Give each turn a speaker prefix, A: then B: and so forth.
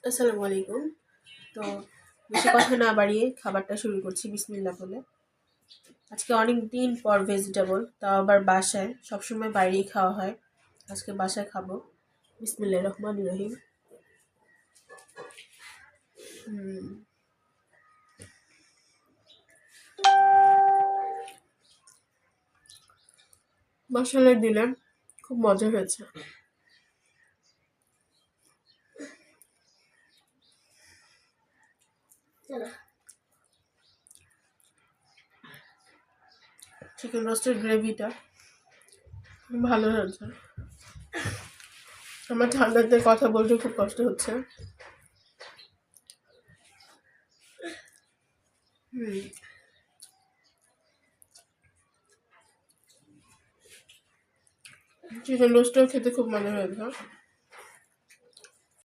A: আসসালামু আলাইকুম। তো বেশি কথা না বাড়িয়ে খাবারটা শুরু করছি বিসমিল্লাহ বলে। আজকে অনেক দিন পর ভেজিটেবল, তাও আবার বাসায়। সবসময় বাইরেই খাওয়া হয়, আজকে বাসায় খাবো। বিসমিল্লাহির রহমানির রহিম। মশলা দিলাম, খুব মজা হয়েছে। চিকেন রোস্টের গ্রেভিটা ভালো হয়েছে। আমার ঠান্ডাতে কথা বলতে খুব কষ্ট হচ্ছে। চিকেন রোস্টটাও খেতে খুব মজা হয়েছে।